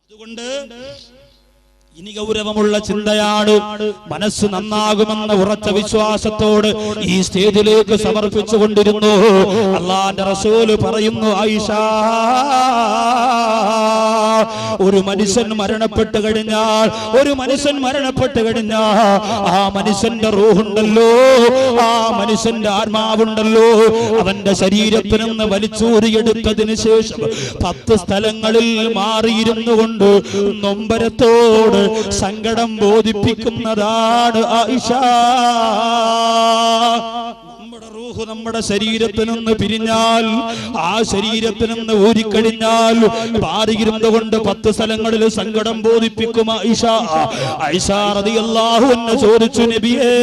അതുകൊണ്ട് ഇനി ഗൗരവമുള്ള ചിന്തയാണ്. മനസ്സ് നന്നാകുമെന്ന ഉറച്ച വിശ്വാസത്തോട് ഈ സ്റ്റേജിലേക്ക് സമർപ്പിച്ചു കൊണ്ടിരുന്നു. അല്ലാഹുവിന്റെ റസൂൽ പറയുന്നു, ആയിഷ, ഒരു മനുഷ്യൻ മരണപ്പെട്ട് കഴിഞ്ഞാൽ ആ മനുഷ്യന്റെ റൂഹുണ്ടല്ലോ, ആ മനുഷ്യന്റെ ആത്മാവുണ്ടല്ലോ, അവന്റെ ശരീരത്തിൽ നിന്ന് വലിച്ചൂരിയെടുത്തതിന് ശേഷം 10 സ്ഥലങ്ങളിൽ മാറിയിരുന്നു കൊണ്ട് നൊമ്പരത്തോട് സങ്കടം ബോധിപ്പിക്കുന്നതാണ് ആയിഷ. നമ്മുടെ ശരീരത്തിൽ നിന്ന് പിരിഞ്ഞാൽ, ആ ശരീരത്തിൽ നിന്ന് ഊരിക്കഴിഞ്ഞാൽ മാറിയിരുന്നു കൊണ്ട് 10 സ്ഥലങ്ങളിൽ സങ്കടം ബോധിപ്പിക്കും ആയിഷ. ആയിഷ റളിയല്ലാഹു അൻഹ ചോദിച്ചു, നബിയേ,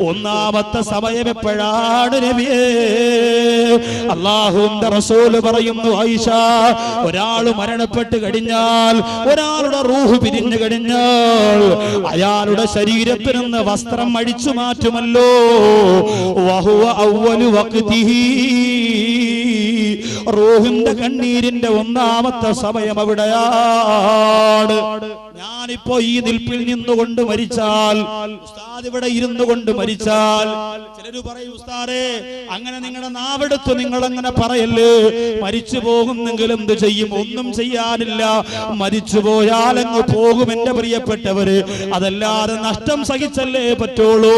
ഒന്നാമത്തെ സമയം എപ്പോഴാണ് നബിയേ? അല്ലാഹുവിന്റെ റസൂൽ പറയുന്നു, ആയിഷ, ഒരാൾ മരണപ്പെട്ട് കഴിഞ്ഞാൽ, ഒരാളുടെ റൂഹ് പിരിഞ്ഞു കഴിഞ്ഞാൽ അയാളുടെ ശരീരത്തിൽ നിന്ന് വസ്ത്രം അഴിച്ചു മാറ്റുമല്ലോ. റൂഹിന്റെ കണ്ണീരിന്റെ ഒന്നാമത്തെ സമയം അവിടെയാണ്. ഞാനിപ്പോ ഈ നിൽപ്പിൽ നിന്നുകൊണ്ട് മരിച്ചാൽ, ഉസ്താദ് ഇവിടെ ഇരുന്നു കൊണ്ട് മരിച്ചാൽ, ചിലര് പറയും, ഉസ്താദേ, അങ്ങനെ നിങ്ങളുടെ നാവെടുത്ത് നിങ്ങൾ അങ്ങനെ പറയല്ലേ, മരിച്ചു പോകുന്നെങ്കിൽ എന്ത് ചെയ്യും? ഒന്നും ചെയ്യാനില്ല, മരിച്ചു പോയാൽ അങ്ങ് പോകും എന്റെ പ്രിയപ്പെട്ടവര്. അതല്ലാതെ നഷ്ടം സഹിച്ചല്ലേ പറ്റുള്ളൂ.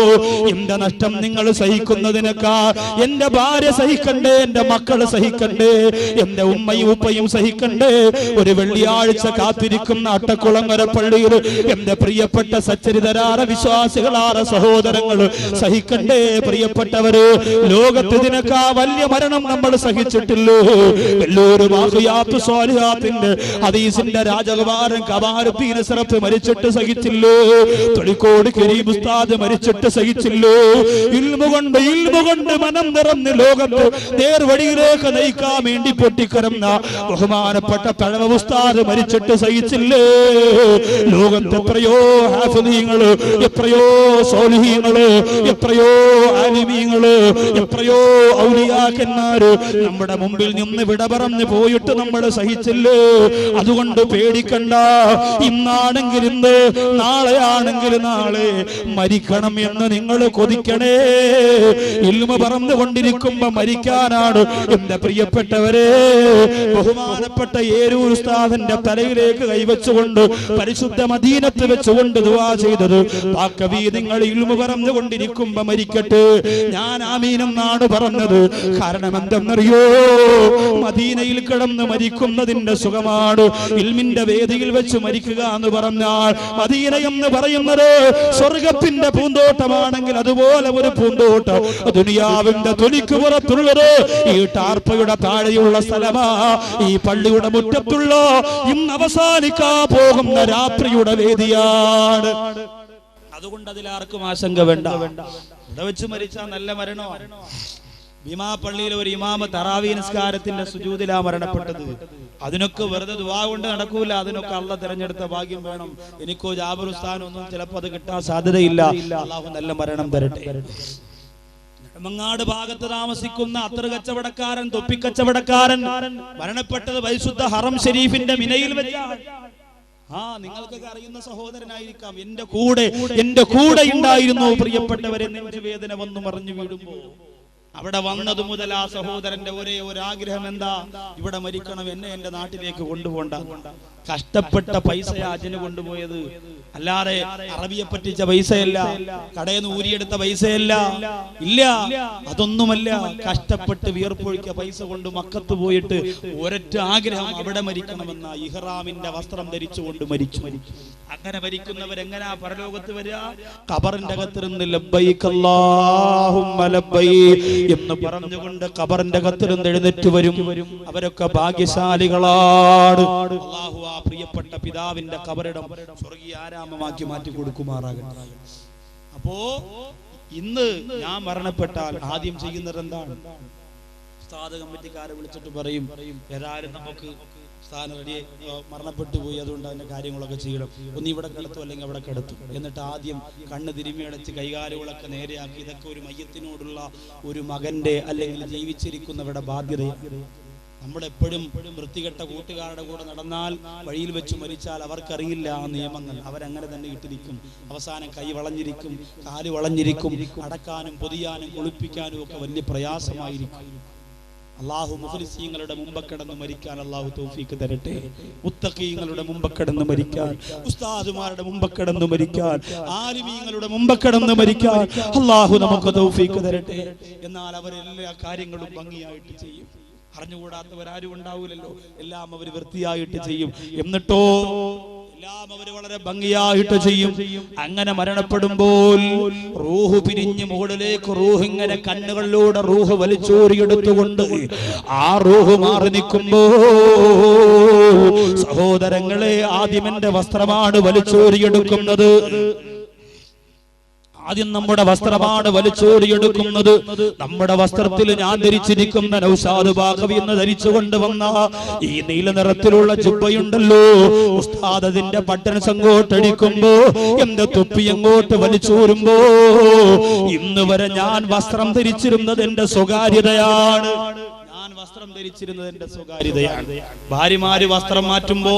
എന്റെ നഷ്ടം നിങ്ങൾ സഹിക്കുന്നതിനേക്കാൾ എന്റെ ഭാര്യ സഹിക്കണ്ടേ, എന്റെ മക്കള് സഹിക്കണ്ടേ, എന്റെ ഉമ്മയും ഉപ്പയും സഹിക്കണ്ടേ. ഒരു വെള്ളിയാഴ്ച കാത്തിരിക്കുന്ന അട്ടക്കുളങ്ങര പള്ളിയിൽ എന്റെ പ്രിയപ്പെട്ട സച്ചരിതരായ വിശ്വാസികളായ സഹോദരങ്ങൾ സഹിക്കണ്ടേ പ്രിയപ്പെട്ടവര്? ലോകത്ത് ഇതിനേക്കാ വലിയ മരണം നമ്മൾ സഹിച്ചിട്ടില്ലോ. വെല്ലൂര് ബാഖിയാത്തു സ്വാലിഹാത്തിന്റെ ഹദീസിന്റെ രാജകുമാരൻ കമാലുദ്ദീൻ അസ്റഫ് മരിച്ചിട്ട് സഹിച്ചില്ലോ. തൊളിക്കോട് കരീം ഉസ്താദ് മരിച്ചിട്ട് സഹിച്ചില്ലോ. ഇൽമു കൊണ്ട് മനം നിറഞ്ഞ് ലോകത്ത് നേർവഴിയിലേക്ക് നയിക്കാൻ വേണ്ടി പൊട്ടിക്കരന്ന ബഹുമാനപ്പെട്ട തഴവ ഉസ്താദ് മരിച്ചിട്ട് സഹിച്ചില്ലേ. ലോകത്ത് എത്രയോ ഹാഫിളീങ്ങള്, എത്രയോ സ്വാലിഹീങ്ങള്, എത്രയോ ആലിമീങ്ങള്, എത്രയോ ഔലിയാക്കന്മാര് നമ്മുടെ മുമ്പിൽ നിന്ന് വിട പറഞ്ഞു പോയിട്ട് നമ്മൾ സഹിച്ചില്ലേ. അതുകൊണ്ട് പേടിക്കണ്ട. ഇന്നാണെങ്കിൽ ഇന്ന്, നാളെയാണെങ്കിൽ നാളെ മരിക്കണം എന്ന് നിങ്ങൾ കൊതിക്കണേ. ഇൽമ പറന്നുകൊണ്ടിരിക്കുമ്പോ മരിക്കാനാണ് എന്റെ പ്രിയപ്പെട്ടവരെ. ബഹുമാനപ്പെട്ട ഏരൂർ ഉസ്താദിന്റെ തലയിലേക്ക് കൈവച്ചുകൊണ്ട് പരിശുദ്ധ മദീനത്ത് വെച്ചുകൊണ്ട് ദുആ ചെയ്തത്, പാക്കവി നിങ്ങൾ ഇൽമ പറഞ്ഞുകൊണ്ടിരിക്കുമ്പോ മരിക്കട്ടെ. ഞാൻ ആമീനെന്നാണ് പറഞ്ഞത്. കാരണം എന്തെന്നറിയോ? മദീനയിൽ കിടന്ന് മരിക്കുന്നതിന്റെ സുഖമാണ്. ഇൽമിന്റെ വേദിയിൽ വെച്ച് മരിക്കുക എന്ന് പറഞ്ഞാൽ, മദീന എന്ന് പറയുന്നത് സ്വർഗത്തിന്റെ പൂന്തോട്ടമാണെങ്കിൽ അതുപോലെ ഒരു പൂന്തോട്ടം ദുനിയാവിന്റെ തൊലിക്ക് പുറത്തുള്ളത് ഈ ടാർപ്പയുടെ താഴെയുള്ള സ്ഥലമാ. ഈ പള്ളിയുടെ മുറ്റത്തുള്ള ഇന്ന് അവസാനിക്കാ പോകുന്ന രാത്രിയുടെ വേദിയാണ്. അതുകൊണ്ട് അതിലാർക്കും ആശങ്ക വേണ്ട. ഇവിടെ വെച്ച് മരിച്ചാൽ നല്ല മരണമാണ്. ഭീമാ പള്ളിയിലെ ഒരു ഇമാമ തറാവീ നിസ്കാരത്തിന്റെ സുജൂദിലാ മരണപ്പെട്ടത്. അതിനൊക്കെ വെറുതെ ദുആ കൊണ്ട് നടക്കൂല. അതിനൊക്കെ അള്ളാഹ് തിരഞ്ഞെടുത്ത ഭാഗ്യം വേണം. എനിക്കോ ജാബിർ ഉസ്താദിനൊന്നും ചിലപ്പോൾ അത് കിട്ടാൻ സാധ്യതയില്ല. അള്ളാഹു നല്ല മരണം തരട്ടെ. മങ്ങാട് ഭാഗത്ത് താമസിക്കുന്ന അത്തർ കച്ചവടക്കാരൻ, തൊപ്പിക്കച്ചവടക്കാരൻ മരണപ്പെട്ടത് പരിശുദ്ധ ഹറം ഷരീഫിന്റെ മിനയിൽ വെച്ചാണ്. നിങ്ങൾക്കൊക്കെ അറിയുന്ന സഹോദരനായിരിക്കാം. എന്റെ കൂടെ ഉണ്ടായിരുന്നു പ്രിയപ്പെട്ടവരെ. നെഞ്ചുവേദന വന്നു മറിഞ്ഞു വീടുമ്പോ അവിടെ വന്നത് മുതൽ ആ സഹോദരന്റെ ഒരേ ഒരു ആഗ്രഹം എന്താ? ഇവിടെ മരിക്കണം, എന്നെ എന്റെ നാട്ടിലേക്ക് കൊണ്ടുപോണ്ട. കഷ്ടപ്പെട്ട പൈസയാ അജിന് കൊണ്ടുപോയത്. അല്ലാതെ അറബിയെ പറ്റിച്ച പൈസയല്ല, കടയിൽ നിന്ന് ഊരിയെടുത്ത പൈസയല്ല, ഇല്ല, അതൊന്നുമല്ല. കഷ്ടപ്പെട്ട് വിയർപ്പൊഴിക്ക പൈസ കൊണ്ട് മക്കത്ത് പോയിട്ട് ഒരൊറ്റ ആഗ്രഹം, അവിടെ മരിക്കണമെന്ന. ഇഹ്റാമിന്റെ വസ്ത്രം ധരിച്ചുകൊണ്ട് മരിച്ചു. അങ്ങനെ മരിക്കുന്നവരെങ്ങനാ പരലോകത്ത് വരിക? ഖബറിന്റെ അകത്തിരുന്ന് ലബ്ബൈക് അല്ലാഹുമ്മ ലബ്ബൈക് എന്ന് പറഞ്ഞുകൊണ്ട് ഖബറിന്റെ അകത്തിരുന്ന് എഴുന്നേറ്റ് വരും. അവരൊക്കെ ഭാഗ്യശാലികളാണ്. അല്ലാഹു ആ പ്രിയപ്പെട്ട പിതാവിന്റെ ഖബറിടം സ്വർഗീയ ആരാമമാക്കി മാറ്റി കൊടുക്കുമാറാകട്ടെ. അപ്പോ ഇന്ന് ഞാൻ മരണപ്പെട്ടാൽ ആദ്യം ചെയ്യുന്നത് എന്താണ്? ഉസ്താദ് കമ്മിറ്റിക്കാരെ വിളിച്ചിട്ട് പറയും, ഏതായാലും നമുക്ക് സ്ഥാനം റെഡി മരണപ്പെട്ടു പോയി, അതുകൊണ്ട് അതിന്റെ കാര്യങ്ങളൊക്കെ ചെയ്യണം. ഒന്ന് ഇവിടെ കിടത്തും അല്ലെങ്കിൽ അവിടെ കിടത്തും. എന്നിട്ട് ആദ്യം കണ്ണ് തിരുമ്മിയടച്ച് കൈകാലുകളൊക്കെ നേരെയാക്കി. ഇതൊക്കെ ഒരു മയ്യത്തിനോടുള്ള ഒരു മകന്റെ അല്ലെങ്കിൽ ജീവിച്ചിരിക്കുന്നവരുടെ ബാധ്യതയാണ്. നമ്മളെപ്പോഴും വൃത്തികെട്ട കൂട്ടുകാരുടെ കൂടെ നടന്നാൽ വഴിയിൽ വെച്ച് മരിച്ചാൽ അവർക്കറിയില്ല ആ നിയമങ്ങൾ. അവരങ്ങനെ തന്നെ ഇട്ടിരിക്കും. അവസാനം കൈ വളഞ്ഞിരിക്കും, കാല് വളഞ്ഞിരിക്കും. അടക്കാനും പൊതിയാനും കുളിപ്പിക്കാനും ഒക്കെ വലിയ പ്രയാസമായിരിക്കും. അള്ളാഹു മുഖ്ലിസീങ്ങളുടെ മുമ്പ് കിടന്ന് മരിക്കാൻ അള്ളാഹു തൗഫീക്ക് തരട്ടെ. മുത്തഖീങ്ങളുടെ മുമ്പ് കിടന്ന് മരിക്കാൻ, ഉസ്താദുമാരുടെ മുമ്പ് കിടന്ന് മരിക്കാൻ, ആലിമീങ്ങളുടെ മുമ്പ് കിടന്ന് മരിക്കാൻ അള്ളാഹു നമുക്ക് തൗഫീക്ക് തരട്ടെ. എന്നാൽ അവരെല്ലാ കാര്യങ്ങളും ഭംഗിയായിട്ട് ചെയ്യും. അറിഞ്ഞുകൂടാത്തവരാരും ഉണ്ടാവില്ലല്ലോ. എല്ലാം അവർ വൃത്തിയായിട്ട് ചെയ്യും. എന്നിട്ടോ എല്ലാം അവർ വളരെ ഭംഗിയായിട്ട് ചെയ്യും. അങ്ങനെ മരണപ്പെടുമ്പോൾ റൂഹ് പിരിഞ്ഞ് മുകളിലേക്ക് റൂഹ് ഇങ്ങനെ കണ്ണുകളിലൂടെ റൂഹ് വലിച്ചോരിയെടുത്തുകൊണ്ട് ആ റൂഹ് മാറി നിൽക്കുമ്പോ സഹോദരങ്ങളെ, ആദ്യമെന്റെ വസ്ത്രമാണ് വലിച്ചോരിയെടുക്കുന്നത്. ആദ്യം നമ്മുടെ വസ്ത്രമാണ് വലിച്ചോരിയെടുക്കുന്നത്. നമ്മുടെ വസ്ത്രത്തിൽ ഞാൻ ധരിച്ചിരിക്കുന്ന നൗഷാദ് ബാഖവി എന്ന് ധരിച്ചുകൊണ്ട് വന്ന ഈ നീല നിറത്തിലുള്ള ജുബ്ബയുണ്ടല്ലോ, ഉസ്താദ് അതിന്റെ ബട്ടൺസ് അങ്ങോട്ടടിക്കുമ്പോ എന്റെ തൊപ്പി അങ്ങോട്ട് വലിച്ചോരുമ്പോ ഇന്ന് വരെ ഞാൻ വസ്ത്രം ധരിച്ചിരുന്നത് എന്റെ സ്വകാര്യതയാണ്. വസ്ത്രം ധരിച്ചിരുന്നത് എന്റെ സ്വകാര്യതയാണ്. ഭാര്യമാര് വസ്ത്രം മാറ്റുമ്പോ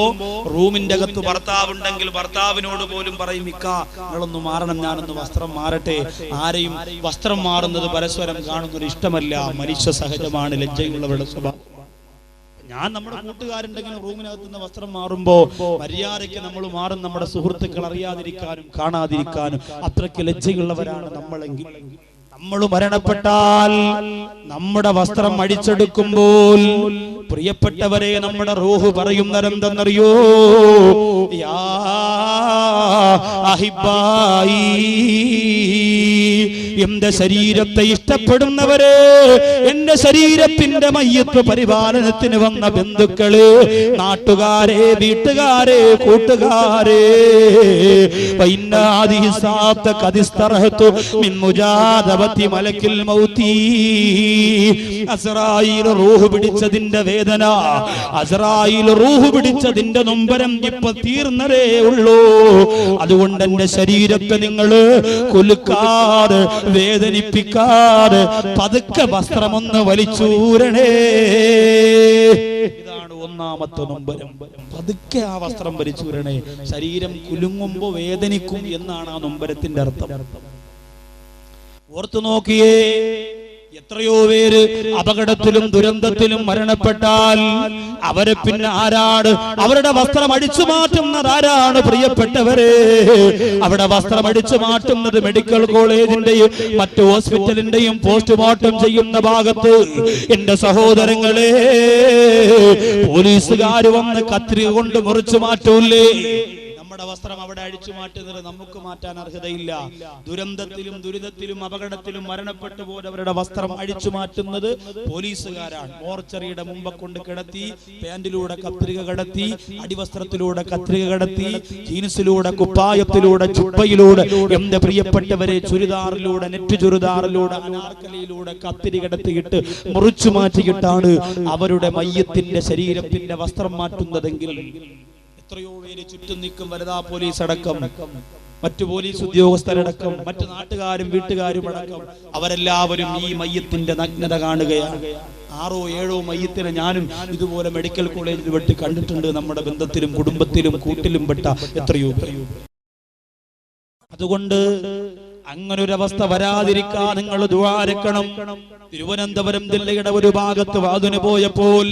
റൂമിന്റെ അകത്ത് ഭർത്താവുണ്ടെങ്കിൽ ഭർത്താവിനോട് പോലും പറയും, ഇക്കാ നിങ്ങളൊന്ന് മാറണം, ഞാനൊന്ന് വസ്ത്രം മാറട്ടെ. ആരെയും വസ്ത്രം മാറുന്നത് പരസ്പരം കാണുന്നൊരു ഇഷ്ടമല്ല. മനുഷ്യ സഹജമാണ്, ലജ്ജയുള്ളവരുടെ സ്വഭാവം. ഞാൻ നമ്മുടെ കൂട്ടുകാരുണ്ടെങ്കിൽ റൂമിനകത്ത് നിന്ന് വസ്ത്രം മാറുമ്പോ മര്യാദയ്ക്ക് നമ്മൾ മാറും. നമ്മുടെ സുഹൃത്തുക്കൾ അറിയാതിരിക്കാനും കാണാതിരിക്കാനും അത്രയ്ക്ക് ലജ്ജയുള്ളവരാണ് നമ്മളെങ്കിൽ. നമ്മൾ മരണപ്പെട്ടാൽ നമ്മുടെ വസ്ത്രം അടിച്ചെടുക്കുമ്പോൾ പ്രിയപ്പെട്ടവരെ നമ്മുടെ റൂഹ് പറയുന്നതെന്തെന്നറിയോ? യാ അഹിബായി, എന്റെ ശരീരത്തെ ഇഷ്ടപ്പെടുന്നവരെ, എന്റെ ശരീരത്തിന്റെ മയ്യത്ത് പരിപാലനത്തിന് വന്ന ബന്ധുക്കള്, നാട്ടുകാരെ, വീട്ടുകാരെ, കൂട്ടുകാരെ, മലക്കിൽ മൗതി, അസ്റായീൽ റൂഹ് പിടിച്ചതിന്റെ വേദന, അസ്റായീൽ റൂഹ് പിടിച്ചതിന്റെ നൊമ്പരം ഇപ്പൊ തീർന്നതേ ഉള്ളൂ. അതുകൊണ്ട് എന്റെ ശരീരത്തെ നിങ്ങൾ കൊലുക്കാതെ, വേദനിപ്പിക്കാതെ പതുക്കെ വസ്ത്രമൊന്ന് വലിച്ചൂരണേ. ഇതാണ് ഒന്നാമത്തെ നൊമ്പരം. പതുക്കെ ആ വസ്ത്രം വലിച്ചൂരണേ. ശരീരം കുലുങ്ങുമ്പോ വേദനിക്കും എന്നാണ് ആ നൊമ്പരത്തിന്റെ അർത്ഥം. ഓർത്തു നോക്കിയേ, എത്രയോ പേര് അപകടത്തിലും ദുരന്തത്തിലും മരണപ്പെട്ടാൽ അവരെ പിന്നെ ആരാണ് അവരുടെ വസ്ത്രം അടിച്ചു മാറ്റുന്നത്? ആരാണ് പ്രിയപ്പെട്ടവരെ? അവിടെ വസ്ത്രം അടിച്ചു മാറ്റുന്നത് മെഡിക്കൽ കോളേജിന്റെയും മറ്റു ഹോസ്പിറ്റലിന്റെയും പോസ്റ്റ്മോർട്ടം ചെയ്യുന്ന ഭാഗത്ത് എന്റെ സഹോദരങ്ങളെ, പോലീസുകാർ വന്ന് കത്രിക കൊണ്ട് മുറിച്ചു മാറ്റൂലേ? നമ്മുടെ വസ്ത്രം അവിടെ അഴിച്ചു മാറ്റുന്നത് നമുക്ക് മാറ്റാൻ അർഹതയില്ല. ദുരന്തത്തിലും ദുരിതത്തിലും അപകടത്തിലും മരണപ്പെട്ടു പോയവരുടെ വസ്ത്രം അഴിച്ചു മാറ്റുന്നത് പോലീസുകാരാണ്. മോർച്ചറിയുടെ മുമ്പ് കൊണ്ട് കിടത്തി, പാന്റിലൂടെ കത്രിക കടത്തി, അടിവസ്ത്രത്തിലൂടെ കത്രിക കടത്തി, ജീൻസിലൂടെ, കുപ്പായത്തിലൂടെ, ചുപ്പയിലൂടെ, എന്റെ പ്രിയപ്പെട്ടവരെ ചുരിദാറിലൂടെ, നെറ്റ് ചുരിദാറിലൂടെ, അനാർക്കലിയിലൂടെ കത്തിരി കടത്തിയിട്ട് മുറിച്ചു മാറ്റിയിട്ടാണ് അവരുടെ മയ്യത്തിന്റെ ശരീരത്തിന്റെ വസ്ത്രം മാറ്റുന്നതെങ്കിൽ എത്രയോ പേര് ചുറ്റും നിൽക്കും. വനിതാ പോലീസ് അടക്കം, മറ്റു പോലീസ് ഉദ്യോഗസ്ഥരടക്കം, മറ്റു നാട്ടുകാരും വീട്ടുകാരും അടക്കം, അവരെല്ലാവരും ഈ മയ്യത്തിന്റെ നഗ്നത കാണുകയാണ്. 6 or 7 മയ്യത്തിനെ ഞാനും ഇതുപോലെ മെഡിക്കൽ കോളേജിൽ വെട്ടി കണ്ടിട്ടുണ്ട്. നമ്മുടെ ബന്ധത്തിലും കുടുംബത്തിലും കൂട്ടിലും പെട്ട എത്രയോ. അതുകൊണ്ട് അങ്ങനൊരവസ്ഥ വരാതിരിക്കാൻ നിങ്ങൾ ദുആരക്കണം. തിരുവനന്തപുരം ജില്ലയുടെ ഒരു ഭാഗത്ത് വാതിന് പോയപ്പോൾ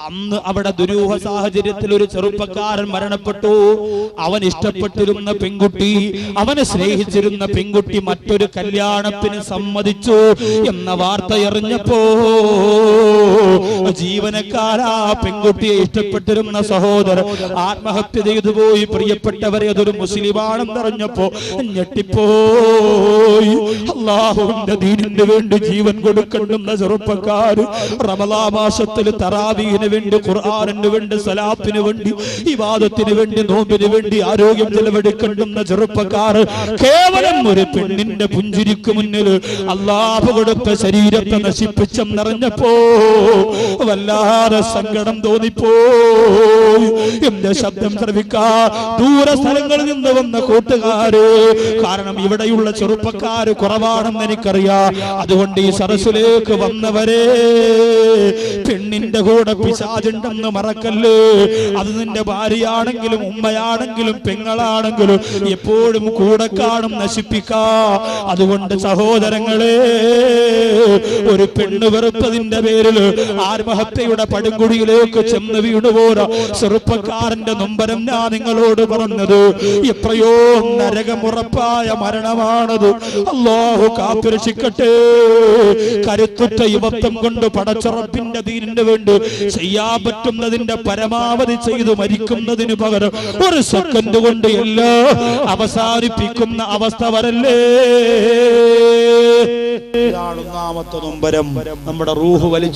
അന്ന് അവിടെ ദുരൂഹ സാഹചര്യത്തിൽ ഒരു ചെറുപ്പക്കാരൻ മരണപ്പെട്ടു. അവൻ ഇഷ്ടപ്പെട്ടിരുന്ന പെൺകുട്ടി, അവനെ സ്നേഹിച്ചിരുന്ന പെൺകുട്ടി മറ്റൊരു കല്യാണത്തിന് സമ്മതിച്ചു എന്ന വാർത്ത അറിഞ്ഞപ്പോ ജീവനക്കാരാ പെൺകുട്ടിയെ ഇഷ്ടപ്പെട്ടിരുന്ന സഹോദരൻ ആത്മഹത്യ ചെയ്തു പോയി. പ്രിയപ്പെട്ടവരെ, അതൊരു മുസ്ലിമാണെന്നറിഞ്ഞപ്പോ ഞെട്ടിപ്പോയി. അല്ലാഹുവിന്റെ ദീനിന് വേണ്ടി ജീവൻ കൊടുക്കുന്ന ചെറുപ്പക്കാർ റമളാൻ മാസത്തിൽ തറാവീഹിന് വേണ്ടി, ഖുർആനിന് വേണ്ടി, സലാത്തിന് വേണ്ടി, ഇബാദത്തിന് വേണ്ടി, നോമ്പിന് വേണ്ടി ആരോഗ്യം ചെലവഴിക്കുന്ന ചെറുപ്പക്കാർ കേവലം ഒരു പെണ്ണിന്റെ പുഞ്ചിരിക്ക് മുന്നിൽ അല്ലാഹു കൊടുത്ത ശരീരത്തെ നശിപ്പിച്ചെന്നറിഞ്ഞപ്പോ വല്ലാതെ സങ്കടം തോന്നിപ്പോയി. എന്റെ ശബ്ദം ശ്രവിക്കാ ദൂര സ്ഥലങ്ങളിൽ നിന്ന് വന്ന കൂട്ടുകാര്, കാരണം ഇവിടെയുള്ള ഇവിടെയുള്ള ചെറുപ്പക്കാര് കുറവാണെന്ന് എനിക്കറിയാം. അതുകൊണ്ട് ഈ സരസിലേക്ക് വന്നവരെ, പെണ്ണിന്റെ കൂടെ പിശാചുണ്ടെന്ന് മറക്കല്ലേ. അത് നിന്റെ ഭാര്യയാണെങ്കിലും ഉമ്മയാണെങ്കിലും പെങ്ങളാണെങ്കിലും എപ്പോഴും കൂടെ കാണും, നശിപ്പിക്കാ. അതുകൊണ്ട് സഹോദരങ്ങളെ, ഒരു പെണ്ണ് വെറുപ്പതിന്റെ പേരിൽ ആത്മഹത്യയുടെ പടുകുഴിയിലേക്ക് ചെന്ന് വീണുപോരാ ചെറുപ്പക്കാരന്റെ നൊമ്പരം ഞാൻ നിങ്ങളോട് പറഞ്ഞത്. എത്രയോ നരകമുറപ്പായ മരണമാണത്. അല്ലാഹു കാത്തുരക്ഷിക്കട്ടെ. കരുത്തുറ്റ യുവത്വം കൊണ്ട് പടച്ചുറപ്പിന്റെ ദീനിന് വേണ്ടി ചെയ്യാൻ പറ്റുന്നതിന്റെ പരമാവധി ചെയ്തു മരിക്കുന്നതിന് പകരം ഒരു സെക്കൻഡ് കൊണ്ട് എല്ലാം അവസാനിപ്പിക്കുന്ന അവസ്ഥ വരല്ലേ. ഒന്നാമത്തെ നൊമ്പരം നമ്മുടെ റൂഹ് വലിച്ചു